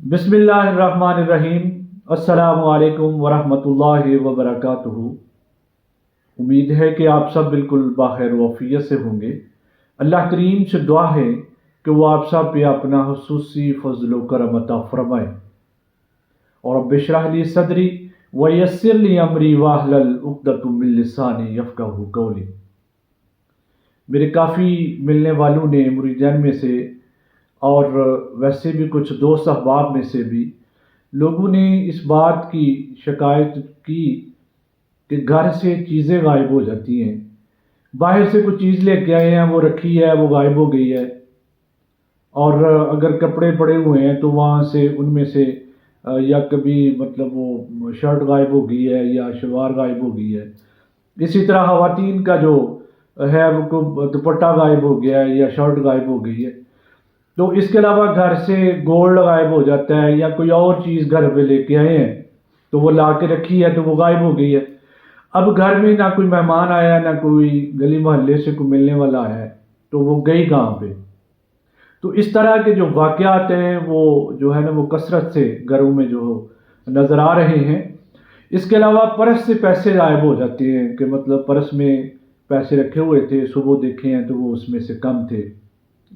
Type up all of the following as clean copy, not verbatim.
बिस्मिल्लाहिर्रहमानिर्रहीम। अस्सलामु अलैकुम वरहमतुल्लाहि वबरकातुहू। उम्मीद है कि आप सब बिल्कुल बाखैर वफ़ियत से होंगे। अल्लाह करीम से दुआ है कि वो आप सब पे अपना खुसूसी फजल व करम अता फरमाए। और रब्बि इश्रह ली सदरी व यस्सिर ली अमरी वाहलल उक़दतम मिन लिसानी यफ़क़हू क़ौली। मेरे काफ़ी मिलने वालों ने मुरीदान में से और वैसे भी कुछ दोस्त अहबाब में से भी लोगों ने इस बात की शिकायत की कि घर से चीज़ें गायब हो जाती हैं। बाहर से कुछ चीज़ लेके आए हैं, वो रखी है, वो गायब हो गई है। और अगर कपड़े पड़े हुए हैं तो वहाँ से उनमें से या कभी मतलब वो शर्ट गायब हो गई है या शलवार गायब हो गई है। इसी तरह ख़वातीन का जो है वो दुपट्टा गायब हो गया है या शर्ट गायब हो गई है। तो इसके अलावा घर से गोल्ड गायब हो जाता है या कोई और चीज़ घर पे लेके आए हैं तो वो ला के रखी है तो वो गायब हो गई है। अब घर में ना कोई मेहमान आया, ना कोई गली मोहल्ले से कोई मिलने वाला है, तो वो गई कहाँ पे। तो इस तरह के जो वाक़यात हैं वो जो है ना वो कसरत से घरों में जो नज़र आ रहे हैं। इसके अलावा पर्स से पैसे गायब हो जाते हैं कि मतलब पर्स में पैसे रखे हुए थे, सुबह देखे हैं तो वो उसमें से कम थे।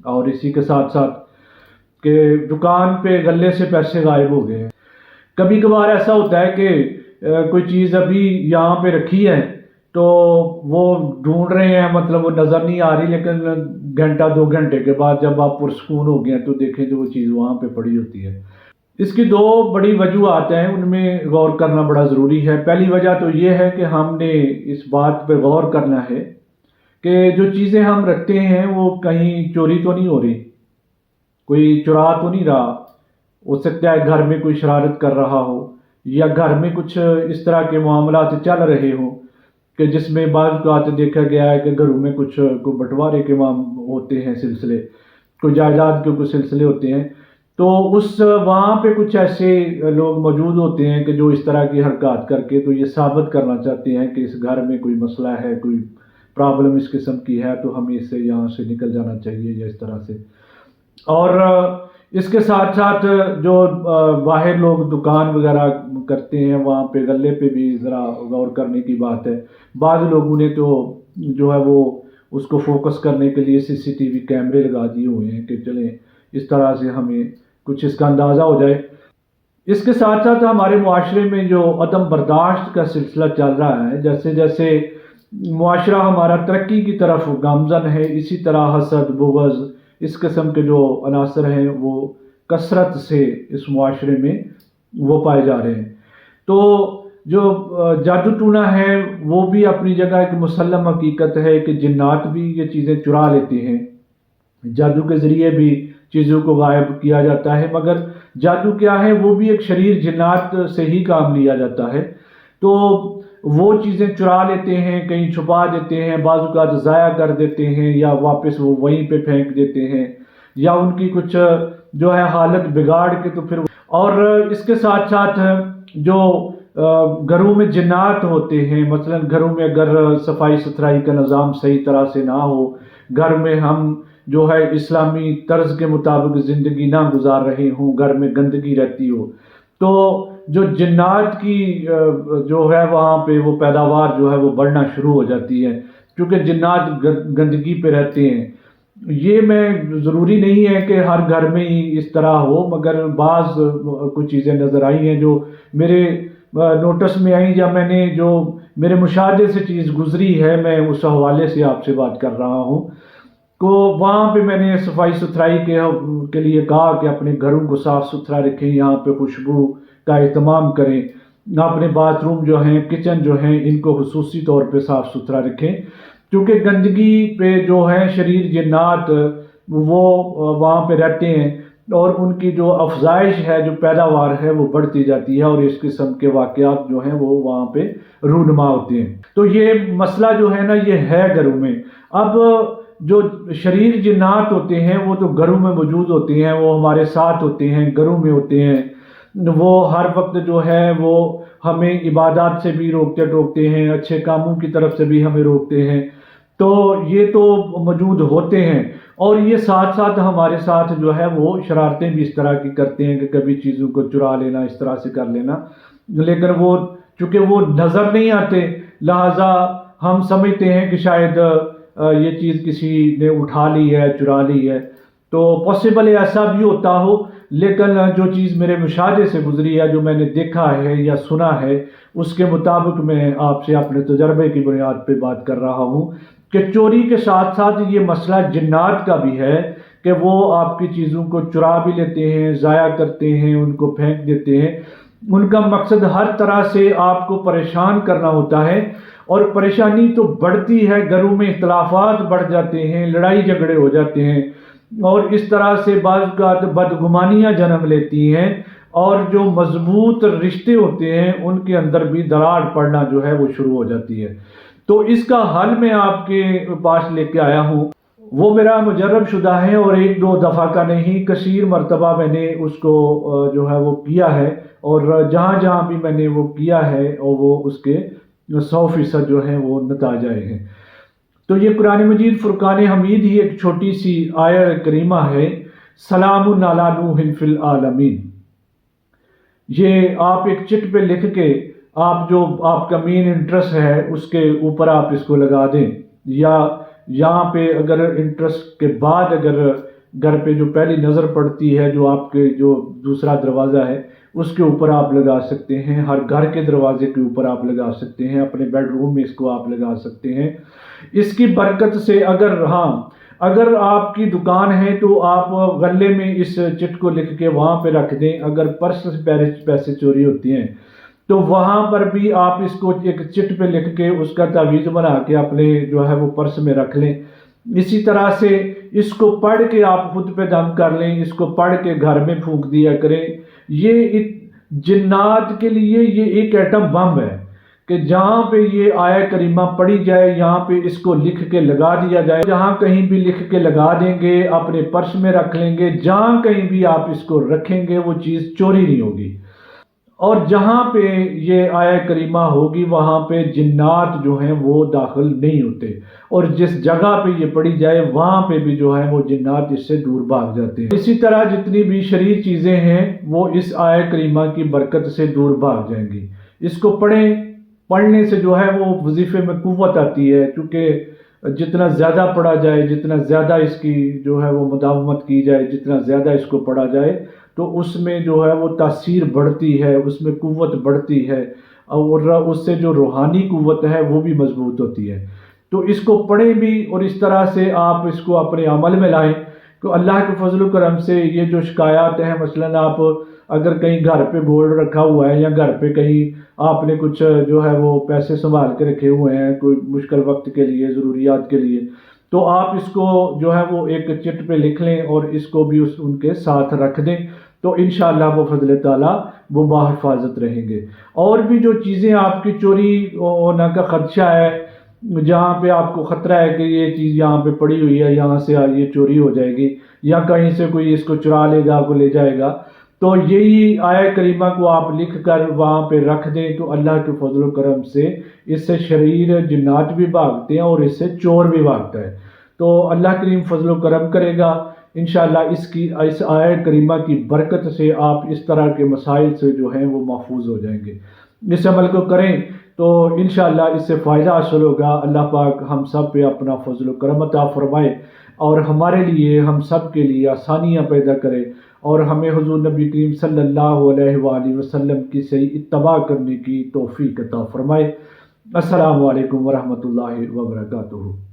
और इसी के साथ साथ कि दुकान पे गले से पैसे गायब हो गए हैं। कभी कभार ऐसा होता है कि कोई चीज़ अभी यहाँ पे रखी है तो वो ढूंढ रहे हैं, मतलब वो नज़र नहीं आ रही, लेकिन घंटा 2 घंटे के बाद जब आप पुरस्कून हो गए तो देखें तो वो चीज़ वहाँ पे पड़ी होती है। इसकी दो बड़ी वजूहत हैं, उनमें गौर करना बड़ा ज़रूरी है। पहली वजह तो ये है कि हमने इस बात पर गौर करना है कि जो चीज़ें हम रखते हैं वो कहीं चोरी तो नहीं हो रही, कोई चुरा तो नहीं रहा। हो सकता है घर में कोई शरारत कर रहा हो या घर में कुछ इस तरह के मामलात चल रहे हों कि जिसमें बाज़ बात देखा गया है कि घरों में कुछ को बंटवारे के माम होते हैं, सिलसिले कोई जायदाद के कुछ सिलसिले होते हैं। तो उस वहाँ पे कुछ ऐसे लोग मौजूद होते हैं कि जो इस तरह की हरकत करके तो ये साबित करना चाहते हैं कि इस घर में कोई मसला है, कोई प्रॉब्लम इस किस्म की है, तो हमें इससे यहाँ से निकल जाना चाहिए या इस तरह से। और इसके साथ साथ जो बाहर लोग दुकान वगैरह करते हैं वहाँ पे गले पे भी ज़रा गौर करने की बात है। बाद लोगों ने तो जो है वो उसको फोकस करने के लिए सीसीटीवी कैमरे लगा दिए हुए हैं कि चलें इस तरह से हमें कुछ इसका अंदाज़ा हो जाए। इसके साथ साथ हमारे मुआशरे में जो अदम बर्दाश्त का सिलसिला चल रहा है, जैसे जैसे मुआशरा हमारा तरक्की की तरफ गामजन है, इसी तरह हसद, बुग़्ज़, इस किस्म के जो अनासर हैं वो कसरत से इस मुआशरे में वो पाए जा रहे हैं। तो जो जादू टूना है वो भी अपनी जगह एक मुसल्लम हकीकत है कि जिन्नात भी ये चीज़ें चुरा लेते हैं। जादू के ज़रिए भी चीज़ों को गायब किया जाता है, मगर जादू क्या है वो भी एक शरीर जिन्नात से ही काम लिया जाता है। तो वो चीज़ें चुरा लेते हैं, कहीं छुपा देते हैं, बाज़ ज़ाया कर देते हैं या वापस वो वहीं पे फेंक देते हैं या उनकी कुछ जो है हालत बिगाड़ के तो फिर। और इसके साथ साथ जो घरों में जिन्नात होते हैं, मसलन घरों में अगर सफाई सुथराई का निज़ाम सही तरह से ना हो, घर में हम जो है इस्लामी तर्ज के मुताबिक ज़िंदगी ना गुजार रहे हों, घर में गंदगी रहती हो, तो जो जिन्नात की जो है वहाँ पे वो पैदावार जो है वो बढ़ना शुरू हो जाती है, क्योंकि जिन्नात गंदगी पे रहते हैं। ये मैं ज़रूरी नहीं है कि हर घर में ही इस तरह हो, मगर बाज़ कुछ चीज़ें नज़र आई हैं जो मेरे नोटिस में आई या मैंने जो मेरे मुशाहदे से चीज़ गुजरी है, मैं उस हवाले से आपसे बात कर रहा हूँ। तो वहाँ पे मैंने सफाई सुथराई के लिए कहा कि अपने घरों को साफ़ सुथरा रखें, यहाँ पे खुशबू का एहतमाम करें, अपने बाथरूम जो हैं, किचन जो हैं, इनको खुसूसी तौर पे साफ़ सुथरा रखें, क्योंकि गंदगी पे जो है शरीर जिन्नात वो वहाँ पे रहते हैं और उनकी जो अफजाइश है, जो पैदावार है वो बढ़ती जाती है और इस किस्म के वाक़यात जो हैं वो वहाँ पे रूनुमा होते हैं। तो ये मसला जो है ना ये है घरों में। अब जो शरीर जिन्नात होते हैं वो तो घरों में मौजूद होते हैं, वो हमारे साथ होते हैं, घरों में होते हैं, वो हर वक्त जो है वो हमें इबादत से भी रोकते टोकते हैं, अच्छे कामों की तरफ से भी हमें रोकते हैं। तो ये तो मौजूद होते हैं। اور یہ ساتھ ساتھ ہمارے ساتھ جو ہے وہ شرارتیں بھی اس طرح کی کرتے ہیں کہ کبھی چیزوں کو چرا لینا، اس طرح سے کر لینا، لیکن وہ چونکہ وہ نظر نہیں آتے، لہٰذا ہم سمجھتے ہیں کہ شاید یہ چیز کسی نے اٹھا لی ہے، چرا لی ہے، تو پاسبل ایسا بھی ہوتا ہو، لیکن جو چیز میرے مشاہدے سے گزری ہے، جو میں نے دیکھا ہے یا سنا ہے، اس کے مطابق میں آپ سے اپنے تجربے کی بنیاد پہ بات کر رہا ہوں کہ چوری کے ساتھ ساتھ یہ مسئلہ جنات کا بھی ہے کہ وہ آپ کی چیزوں کو چرا بھی لیتے ہیں، ضائع کرتے ہیں، ان کو پھینک دیتے ہیں۔ ان کا مقصد ہر طرح سے آپ کو پریشان کرنا ہوتا ہے، اور پریشانی تو بڑھتی ہے، گھروں میں اختلافات بڑھ جاتے ہیں، لڑائی جھگڑے ہو جاتے ہیں، اور اس طرح سے بعض اوقات بدگمانیاں جنم لیتی ہیں، اور جو مضبوط رشتے ہوتے ہیں ان کے اندر بھی دراڑ پڑنا جو ہے وہ شروع ہو جاتی ہے۔ تو اس کا حل میں آپ کے پاس لے کے آیا ہوں، وہ میرا مجرب شدہ ہے، اور ایک دو دفعہ کا نہیں، کثیر مرتبہ میں نے اس کو جو ہے وہ کیا ہے، اور جہاں جہاں بھی میں نے وہ کیا ہے اور وہ اس کے 100% جو ہیں وہ نتائج آئے ہیں۔ تو یہ قرآن مجید فرقان حمید ہی ایک چھوٹی سی آیت کریمہ ہے، سلام علی نوح فی العالمین۔ یہ آپ ایک چٹ پہ لکھ کے آپ جو آپ کا مین انٹرسٹ ہے اس کے اوپر آپ اس کو لگا دیں، یا یہاں پہ اگر انٹرسٹ کے بعد اگر گھر پہ جو پہلی نظر پڑتی ہے، جو آپ کے جو دوسرا دروازہ ہے اس کے اوپر آپ لگا سکتے ہیں، ہر گھر کے دروازے کے اوپر آپ لگا سکتے ہیں، اپنے بیڈ روم میں اس کو آپ لگا سکتے ہیں۔ اس کی برکت سے اگر آپ کی دکان ہے تو آپ غلے میں اس چٹ کو لکھ کے وہاں پہ رکھ دیں۔ اگر پرس سے پیسے چوری ہوتی ہیں تو وہاں پر بھی آپ اس کو ایک چٹ پہ لکھ کے اس کا تعویذ بنا کے اپنے جو ہے وہ پرس میں رکھ لیں۔ اسی طرح سے اس کو پڑھ کے آپ خود پہ دم کر لیں، اس کو پڑھ کے گھر میں پھونک دیا کریں۔ یہ جنات کے لیے یہ ایک ایٹم بم ہے کہ جہاں پہ یہ آیہ کریمہ پڑھی جائے، یہاں پہ اس کو لکھ کے لگا دیا جائے، جہاں کہیں بھی لکھ کے لگا دیں گے، اپنے پرس میں رکھ لیں گے، جہاں کہیں بھی آپ اس کو رکھیں گے وہ چیز چوری نہیں ہوگی۔ اور جہاں پہ یہ آیہ کریمہ ہوگی وہاں پہ جنات جو ہیں وہ داخل نہیں ہوتے، اور جس جگہ پہ یہ پڑھی جائے وہاں پہ بھی جو ہے وہ جنات اس سے دور بھاگ جاتے ہیں۔ اسی طرح جتنی بھی شرعی چیزیں ہیں وہ اس آیہ کریمہ کی برکت سے دور بھاگ جائیں گی۔ اس کو پڑھنے سے جو ہے وہ وظیفے میں قوت آتی ہے، کیونکہ جتنا زیادہ پڑھا جائے، جتنا زیادہ اس کی جو ہے وہ مداومت کی جائے، جتنا زیادہ اس کو پڑھا جائے تو اس میں جو ہے وہ تاثیر بڑھتی ہے، اس میں قوت بڑھتی ہے، اور اس سے جو روحانی قوت ہے وہ بھی مضبوط ہوتی ہے۔ تو اس کو پڑھیں بھی، اور اس طرح سے آپ اس کو اپنے عمل میں لائیں کہ اللہ کے فضل و کرم سے یہ جو شکایات ہیں، مثلاً آپ اگر کہیں گھر پہ گولڈ رکھا ہوا ہے، یا گھر پہ کہیں آپ نے کچھ جو ہے وہ پیسے سنبھال کے رکھے ہوئے ہیں کوئی مشکل وقت کے لیے، ضروریات کے لیے، تو آپ اس کو جو ہے وہ ایک چٹ پہ لکھ لیں اور اس کو بھی ان کے ساتھ رکھ دیں، تو انشاءاللہ وہ فضل تعالیٰ وہ باحفاظت رہیں گے۔ اور بھی جو چیزیں آپ کی چوری ہونے کا خدشہ ہے، جہاں پہ آپ کو خطرہ ہے کہ یہ چیز یہاں پہ پڑی ہوئی ہے، یہاں سے یہ چوری ہو جائے گی، یا کہیں سے کوئی اس کو چرا لے گا، کو لے جائے گا، تو یہی آیہ کریمہ کو آپ لکھ کر وہاں پہ رکھ دیں، تو اللہ کے فضل و کرم سے اس سے شریر جنات بھی بھاگتے ہیں اور اس سے چور بھی بھاگتا ہے۔ تو اللہ کریم فضل و کرم کرے گا انشاءاللہ، اس آیہ کریمہ کی برکت سے آپ اس طرح کے مسائل سے جو ہیں وہ محفوظ ہو جائیں گے۔ اس عمل کو کریں تو انشاءاللہ اس سے فائدہ حاصل ہوگا۔ اللہ پاک ہم سب پہ اپنا فضل و کرم عطا فرمائے، اور ہمارے لیے، ہم سب کے لیے آسانیاں پیدا کرے، اور ہمیں حضور نبی کریم صلی اللہ علیہ وآلہ وسلم کی صحیح اتباع کرنے کی توفیق عطا فرمائے۔ السلام علیکم ورحمۃ اللہ وبرکاتہ۔